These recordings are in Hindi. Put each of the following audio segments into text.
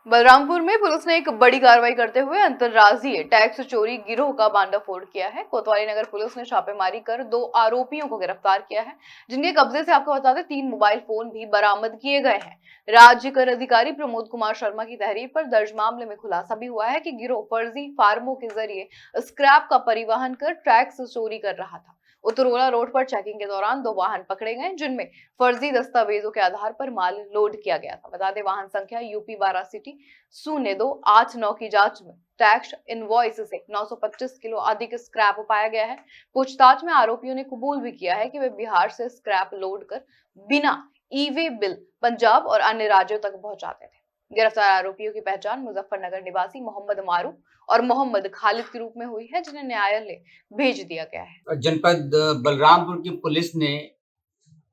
बलरामपुर में पुलिस ने एक बड़ी कार्रवाई करते हुए अंतर्राज्यीय टैक्स चोरी गिरोह का भांडाफोड़ किया है। कोतवाली नगर पुलिस ने छापेमारी कर 2 आरोपियों को गिरफ्तार किया है, जिनके कब्जे से आपको बता दें 3 मोबाइल फोन भी बरामद किए गए हैं। राज्य कर अधिकारी प्रमोद कुमार शर्मा की तहरीर पर दर्ज मामले में खुलासा भी हुआ है कि गिरोह फर्जी फार्मों के जरिए स्क्रैप का परिवहन कर टैक्स चोरी कर रहा था। उतरोला रोड पर चेकिंग के दौरान 2 वाहन पकड़े गए, जिनमें फर्जी दस्तावेजों के आधार पर माल लोड किया गया था। बता दें, वाहन संख्या यूपी 12 सिटी 0289 की जांच में टैक्स इनवॉइस से 925 किलो अधिक स्क्रैप पाया गया है। पूछताछ में आरोपियों ने कबूल भी किया है कि वे बिहार से स्क्रैप लोड कर बिना ई-वे बिल पंजाब और अन्य राज्यों तक पहुंचाते थे। गिरफ्तार आरोपियों की पहचान मुजफ्फरनगर निवासी मोहम्मद मारूफ और मोहम्मद खालिद के रूप में हुई है, जिन्हें न्यायालय भेज दिया गया है। जनपद बलरामपुर की पुलिस ने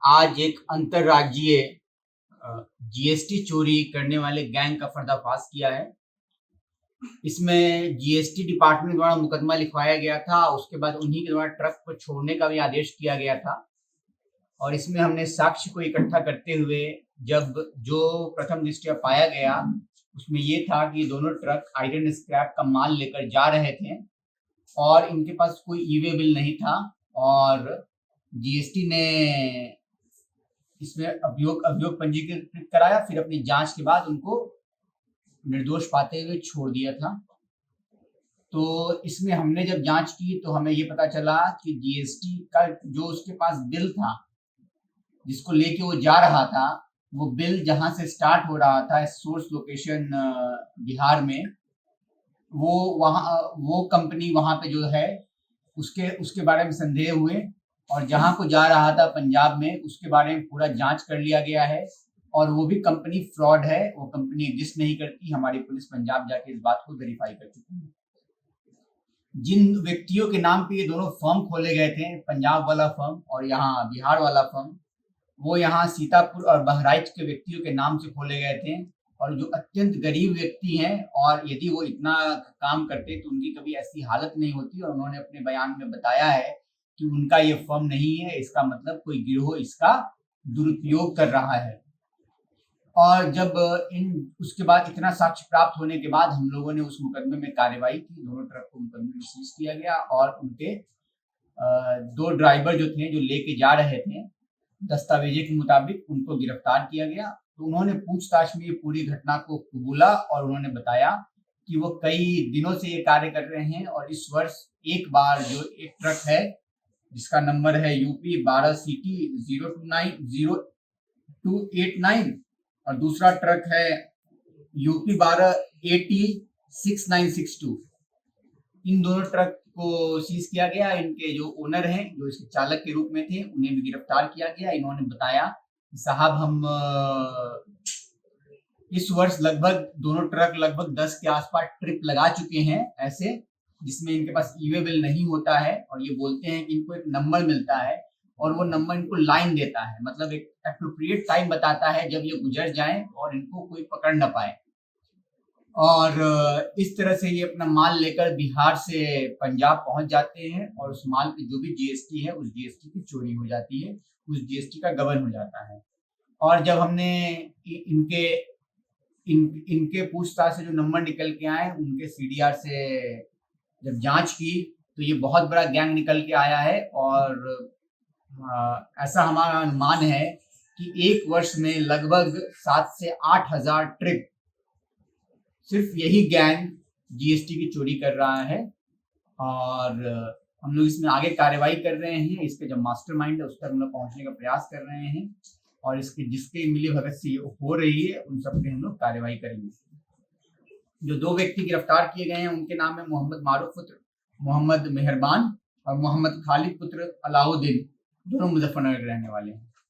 आज एक अंतर्राज्यीय जीएसटी चोरी करने वाले गैंग का पर्दाफाश किया है। इसमें जीएसटी डिपार्टमेंट द्वारा मुकदमा लिखवाया गया था। उसके बाद उन्हीं के द्वारा ट्रक को छोड़ने का भी आदेश किया गया था। और इसमें हमने साक्ष्य को इकट्ठा करते हुए जब जो प्रथम दृष्टया पाया गया उसमें ये था कि दोनों ट्रक आयरन स्क्रैप का माल लेकर जा रहे थे और इनके पास कोई ई-वे बिल नहीं था। और जीएसटी ने इसमें अभियोग पंजीकृत कराया, फिर अपनी जांच के बाद उनको निर्दोष पाते हुए छोड़ दिया था। तो इसमें हमने जब जांच की तो हमें ये पता चला कि जीएसटी का जो उसके पास बिल था जिसको लेके वो जा रहा था, वो बिल जहां से स्टार्ट हो रहा था सोर्स लोकेशन बिहार में, वो कंपनी वहां पे जो है उसके बारे में संदेह हुए और जहां को जा रहा था पंजाब में उसके बारे में पूरा जांच कर लिया गया है और वो भी कंपनी फ्रॉड है, वो कंपनी एग्जिस्ट नहीं करती। हमारी पुलिस पंजाब जाके इस बात को वेरीफाई कर चुकी है। जिन व्यक्तियों के नाम पे ये दोनों फर्म खोले गए थे, पंजाब वाला फर्म और यहाँ बिहार वाला फर्म, वो यहाँ सीतापुर और बहराइच के व्यक्तियों के नाम से खोले गए थे और जो अत्यंत गरीब व्यक्ति हैं और यदि वो इतना काम करते तो उनकी कभी ऐसी हालत नहीं होती। और उन्होंने अपने बयान में बताया है कि उनका ये फर्म नहीं है, इसका मतलब कोई गिरोह इसका दुरुपयोग कर रहा है। और जब उसके बाद इतना साक्ष्य प्राप्त होने के बाद हम लोगों ने उस मुकदमे में कार्रवाई की, दोनों ट्रक को मुकदमे में सीज किया गया और उनके 2 ड्राइवर जो थे जो लेके जा रहे थे दस्तावेजे के मुताबिक उनको गिरफ्तार किया गया। तो उन्होंने पूछताछ में ये पूरी घटना को कबूला और उन्होंने बताया कि वो कई दिनों से ये कार्य कर रहे हैं और इस वर्ष एक बार जो एक ट्रक है जिसका नंबर है यूपी 12 सिटी 0289 और दूसरा ट्रक है यूपी 12 AT 6962, इन दोनों ट्रक को सीज किया गया। इनके जो ओनर हैं जो इसके चालक के रूप में थे उन्हें भी गिरफ्तार किया गया। इन्होंने बताया कि साहब हम इस वर्ष लगभग दोनों ट्रक लगभग 10 के आसपास ट्रिप लगा चुके हैं ऐसे जिसमें इनके पास ई-वे बिल नहीं होता है और ये बोलते हैं कि इनको एक नंबर मिलता है और वो नंबर इनको लाइन देता है, मतलब एक एप्रोप्रिएट टाइम बताता है जब ये गुजर जाएं और इनको कोई पकड़ न पाए। और इस तरह से ये अपना माल लेकर बिहार से पंजाब पहुंच जाते हैं और उस माल की जो भी जीएसटी है उस जीएसटी की चोरी हो जाती है, उस जीएसटी का गबन हो जाता है। और जब हमने इनके पूछताछ से जो नंबर निकल के आए उनके सीडीआर से जब जांच की तो ये बहुत बड़ा गैंग निकल के आया है। और ऐसा हमारा अनुमान है कि एक वर्ष में लगभग 7 से 8 हजार ट्रिप सिर्फ यही गैंग जीएसटी की चोरी कर रहा है। और हम लोग इसमें आगे कार्रवाई कर रहे हैं, इसके जो मास्टरमाइंड है उस तक हम लोग पहुंचने का प्रयास कर रहे हैं और इसके जिसके मिली भगत से हो रही है उन सब पे हम लोग कार्रवाई करेंगे। जो 2 व्यक्ति गिरफ्तार किए गए हैं उनके नाम है मोहम्मद मारूफ पुत्र मोहम्मद मेहरबान और मोहम्मद खालिद पुत्र अलाउद्दीन, दोनों मुजफ्फरनगर के रहने वाले हैं।